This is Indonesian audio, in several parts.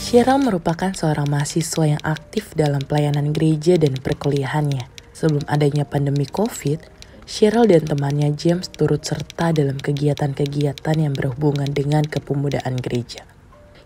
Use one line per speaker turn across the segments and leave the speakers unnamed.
Cheryl merupakan seorang mahasiswa yang aktif dalam pelayanan gereja dan perkuliahannya. Sebelum adanya pandemi COVID, Cheryl dan temannya James turut serta dalam kegiatan-kegiatan yang berhubungan dengan kepemudaan gereja.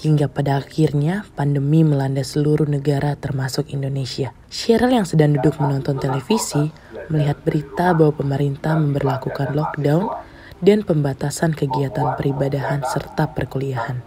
Hingga pada akhirnya pandemi melanda seluruh negara termasuk Indonesia. Cheryl yang sedang duduk menonton televisi melihat berita bahwa pemerintah memberlakukan lockdown dan pembatasan kegiatan peribadahan serta perkuliahan.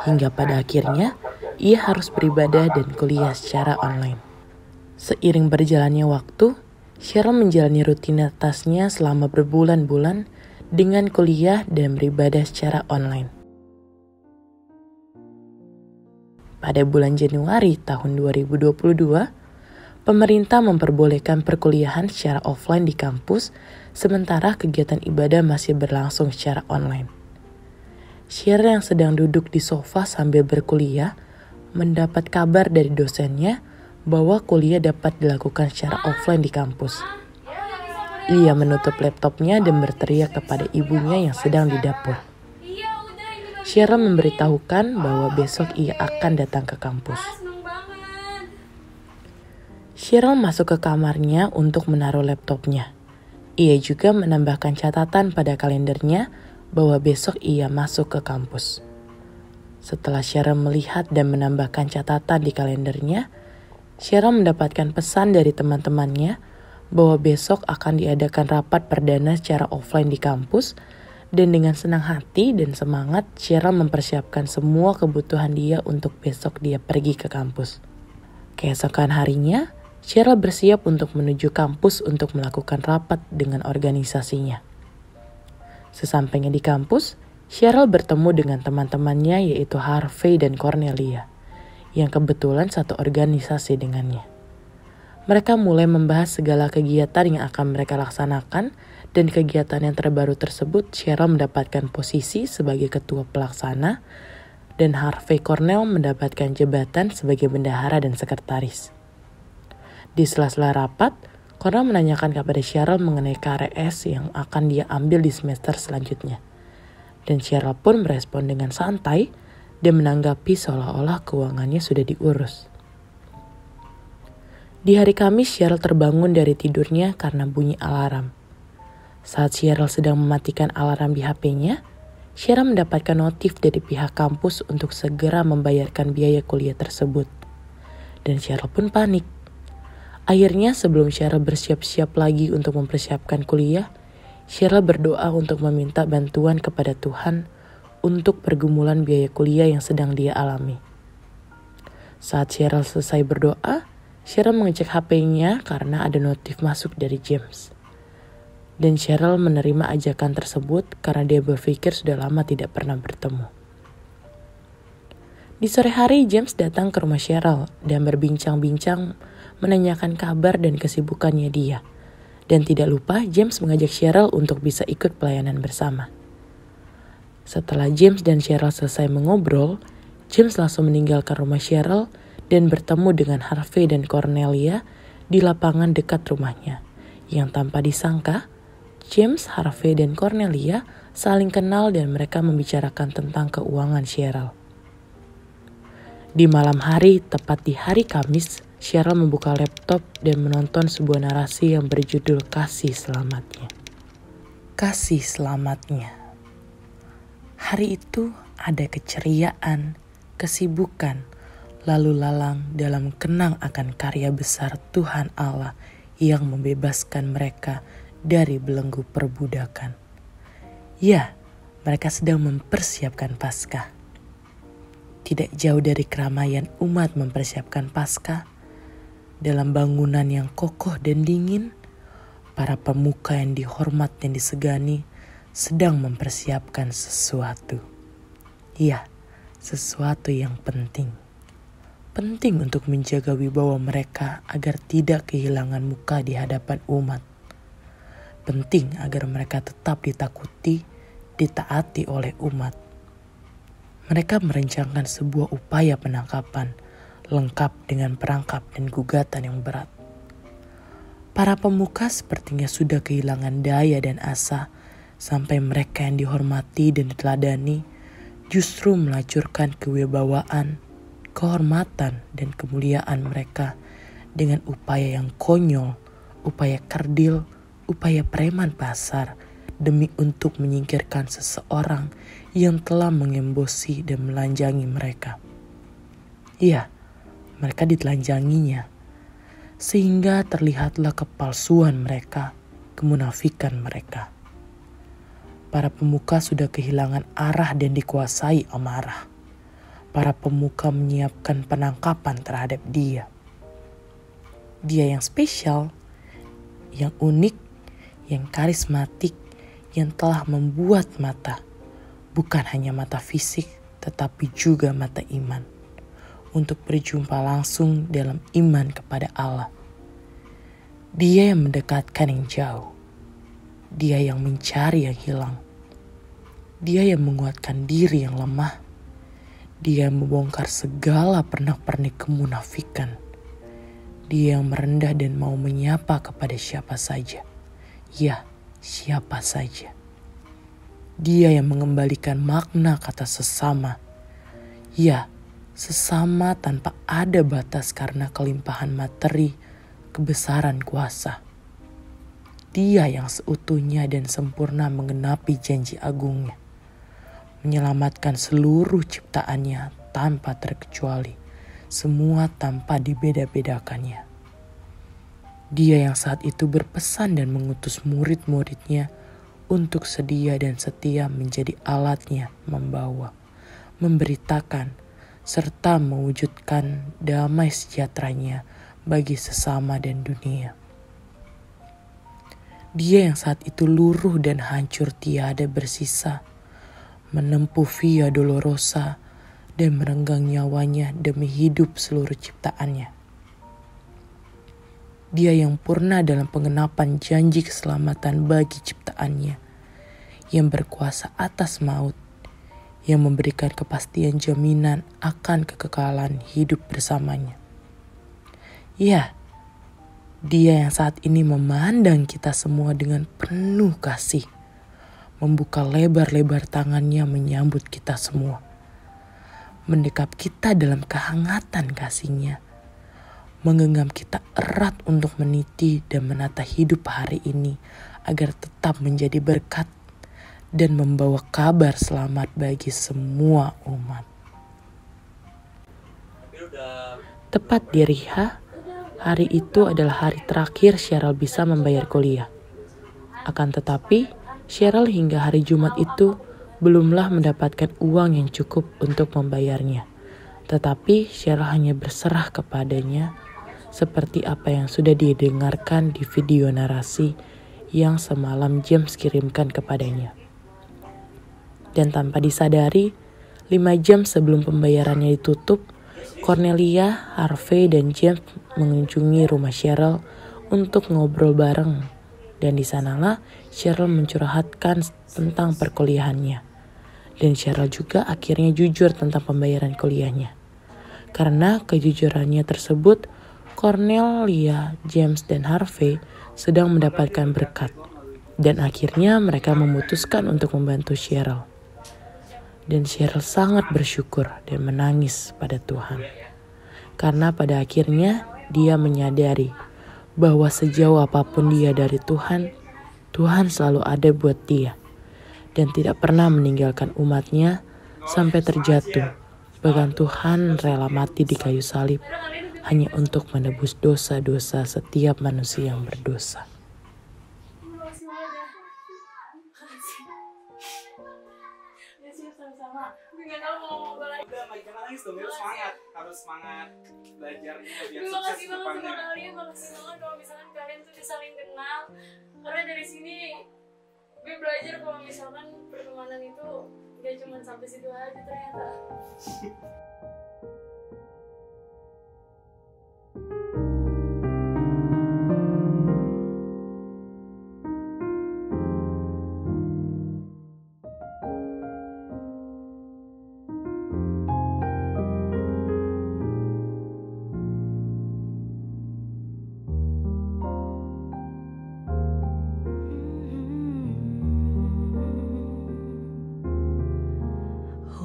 Hingga pada akhirnya, ia harus beribadah dan kuliah secara online. Seiring berjalannya waktu, Cheryl menjalani rutinitasnya selama berbulan-bulan dengan kuliah dan beribadah secara online. Pada bulan Januari tahun 2022, pemerintah memperbolehkan perkuliahan secara offline di kampus, sementara kegiatan ibadah masih berlangsung secara online. Cheryl yang sedang duduk di sofa sambil berkuliah mendapat kabar dari dosennya bahwa kuliah dapat dilakukan secara offline di kampus. Ia menutup laptopnya dan berteriak kepada ibunya yang sedang di dapur. Cheryl memberitahukan bahwa besok ia akan datang ke kampus. Cheryl masuk ke kamarnya untuk menaruh laptopnya. Ia juga menambahkan catatan pada kalendernya bahwa besok ia masuk ke kampus. Setelah Cheryl melihat dan menambahkan catatan di kalendernya, Cheryl mendapatkan pesan dari teman-temannya bahwa besok akan diadakan rapat perdana secara offline di kampus, dan dengan senang hati dan semangat, Cheryl mempersiapkan semua kebutuhan dia untuk besok dia pergi ke kampus. Keesokan harinya, Cheryl bersiap untuk menuju kampus untuk melakukan rapat dengan organisasinya. Sesampainya di kampus, Cheryl bertemu dengan teman-temannya yaitu Harvey dan Cornelia, yang kebetulan satu organisasi dengannya. Mereka mulai membahas segala kegiatan yang akan mereka laksanakan, dan kegiatan yang terbaru tersebut Cheryl mendapatkan posisi sebagai ketua pelaksana, dan Harvey Cornell mendapatkan jabatan sebagai bendahara dan sekretaris. Di sela-sela rapat, Cornell menanyakan kepada Cheryl mengenai KRS yang akan dia ambil di semester selanjutnya. Dan Cheryl pun merespon dengan santai dan menanggapi seolah-olah keuangannya sudah diurus. Di hari Kamis, Cheryl terbangun dari tidurnya karena bunyi alarm. Saat Cheryl sedang mematikan alarm di HP-nya, Cheryl mendapatkan notif dari pihak kampus untuk segera membayarkan biaya kuliah tersebut. Dan Cheryl pun panik. Akhirnya sebelum Cheryl bersiap-siap lagi untuk mempersiapkan kuliah, Cheryl berdoa untuk meminta bantuan kepada Tuhan untuk pergumulan biaya kuliah yang sedang dia alami. Saat Cheryl selesai berdoa, Cheryl mengecek HP-nya karena ada notif masuk dari James. Dan Cheryl menerima ajakan tersebut karena dia berpikir sudah lama tidak pernah bertemu. Di sore hari, James datang ke rumah Cheryl dan berbincang-bincang menanyakan kabar dan kesibukannya dia. Dan tidak lupa, James mengajak Cheryl untuk bisa ikut pelayanan bersama. Setelah James dan Cheryl selesai mengobrol, James langsung meninggalkan rumah Cheryl dan bertemu dengan Harvey dan Cornelia di lapangan dekat rumahnya. Yang tanpa disangka, James, Harvey, dan Cornelia saling kenal dan mereka membicarakan tentang keuangan Cheryl. Di malam hari, tepat di hari Kamis, Cheryl membuka laptop dan menonton sebuah narasi yang berjudul Kasih Selamatnya. Kasih Selamatnya. Hari itu ada keceriaan, kesibukan, lalu lalang dalam kenang akan karya besar Tuhan Allah yang membebaskan mereka dari belenggu perbudakan. Ya, mereka sedang mempersiapkan Paskah. Tidak jauh dari keramaian umat mempersiapkan Paskah, dalam bangunan yang kokoh dan dingin, para pemuka yang dihormat dan disegani sedang mempersiapkan sesuatu. Ya, sesuatu yang penting. Penting untuk menjaga wibawa mereka agar tidak kehilangan muka di hadapan umat. Penting agar mereka tetap ditakuti, ditaati oleh umat. Mereka merencanakan sebuah upaya penangkapan, lengkap dengan perangkap dan gugatan yang berat. Para pemuka sepertinya sudah kehilangan daya dan asa, sampai mereka yang dihormati dan diteladani justru melacurkan kewibawaan, kehormatan dan kemuliaan mereka dengan upaya yang konyol, upaya kerdil, upaya preman pasar demi untuk menyingkirkan seseorang yang telah mengembosi dan melanjangi mereka. Iya, mereka ditelanjanginya, sehingga terlihatlah kepalsuan mereka, kemunafikan mereka. Para pemuka sudah kehilangan arah dan dikuasai amarah. Para pemuka menyiapkan penangkapan terhadap dia. Dia yang spesial, yang unik, yang karismatik, yang telah membuat mata, bukan hanya mata fisik, tetapi juga mata iman, untuk berjumpa langsung dalam iman kepada Allah. Dia yang mendekatkan yang jauh. Dia yang mencari yang hilang. Dia yang menguatkan diri yang lemah. Dia yang membongkar segala pernak-pernik kemunafikan. Dia yang merendah dan mau menyapa kepada siapa saja. Ya, siapa saja. Dia yang mengembalikan makna kata sesama. Ya, sesama tanpa ada batas karena kelimpahan materi, kebesaran kuasa. Dia yang seutuhnya dan sempurna menggenapi janji agungnya, menyelamatkan seluruh ciptaannya tanpa terkecuali, semua tanpa dibeda-bedakannya. Dia yang saat itu berpesan dan mengutus murid-muridnya untuk sedia dan setia menjadi alatnya membawa, memberitakan, serta mewujudkan damai sejahteranya bagi sesama dan dunia. Dia yang saat itu luruh dan hancur tiada bersisa, menempuh via dolorosa dan merenggang nyawanya demi hidup seluruh ciptaannya. Dia yang purna dalam penggenapan janji keselamatan bagi ciptaannya, yang berkuasa atas maut, yang memberikan kepastian jaminan akan kekekalan hidup bersamanya. Ya, Dia yang saat ini memandang kita semua dengan penuh kasih, membuka lebar-lebar tangannya menyambut kita semua, mendekap kita dalam kehangatan kasihnya, menggenggam kita erat untuk meniti dan menata hidup hari ini agar tetap menjadi berkat dan membawa kabar selamat bagi semua umat. Tepat di Riha, hari itu adalah hari terakhir Cheryl bisa membayar kuliah. Akan tetapi, Cheryl hingga hari Jumat itu belumlah mendapatkan uang yang cukup untuk membayarnya. Tetapi Cheryl hanya berserah kepadanya seperti apa yang sudah didengarkan di video narasi yang semalam James kirimkan kepadanya. Dan tanpa disadari, 5 jam sebelum pembayarannya ditutup, Cornelia, Harvey, dan James mengunjungi rumah Cheryl untuk ngobrol bareng. Dan di sanalah Cheryl mencurhatkan tentang perkuliahannya. Dan Cheryl juga akhirnya jujur tentang pembayaran kuliahnya. Karena kejujurannya tersebut, Cornelia, James, dan Harvey sedang mendapatkan berkat. Dan akhirnya mereka memutuskan untuk membantu Cheryl. Dan Cheryl sangat bersyukur dan menangis pada Tuhan. Karena pada akhirnya dia menyadari bahwa sejauh apapun dia dari Tuhan, Tuhan selalu ada buat dia. Dan tidak pernah meninggalkan umatnya sampai terjatuh. Bahkan Tuhan rela mati di kayu salib hanya untuk menebus dosa-dosa setiap manusia yang berdosa.
Harus semangat belajarnya biar
sukses
sukses
di depannya.
Makasih
banget kalau misalkan kalian tuh udah saling kenal. Karena dari sini gue belajar kalau misalkan pertemanan itu gak cuma sampai situ aja ternyata.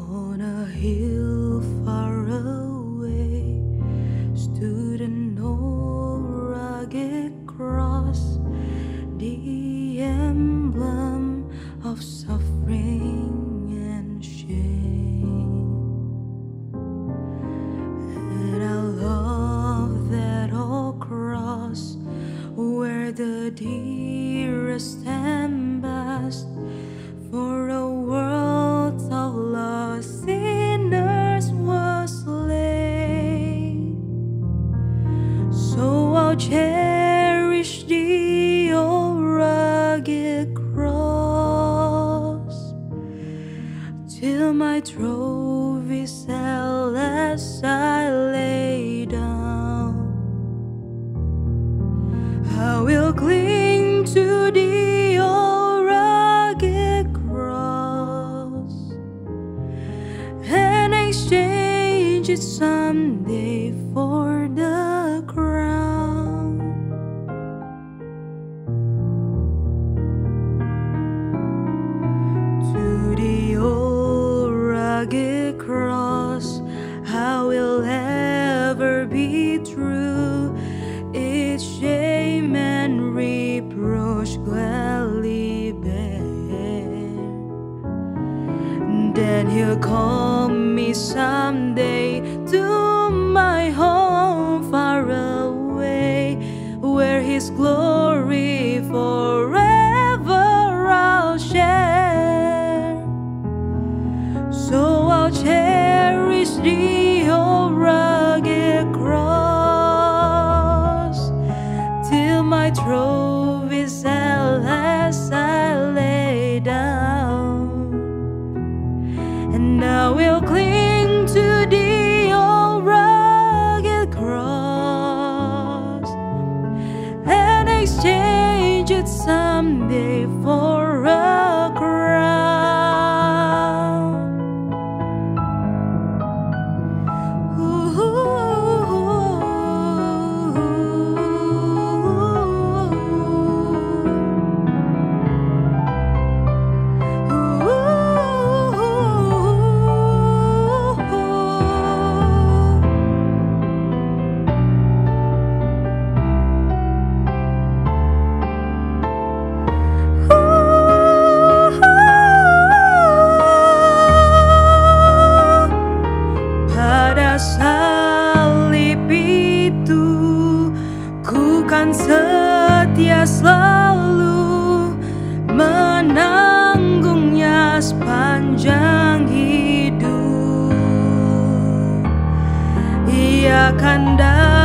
On a hill far rugged cross, the emblem of suffering and shame. And I love that old cross where the dearest and best for a world of lost sinners was slain. So I'll cherish the old rugged cross till my trophies held as I lay down. I will cling to the old rugged cross and exchange it someday for the crown. To the old rugged cross I will ever be true, its shame and reproach gladly bear. Then he'll call me someday to my home far away, where his glory forever I'll share. So I'll cherish the old rugged cross till my trophies held as I lay down. And I will cling to the old rugged cross and exchange it someday for a crown. Pada salib itu ku kan setia selalu menanggungnya sepanjang hidup. Ia akan datang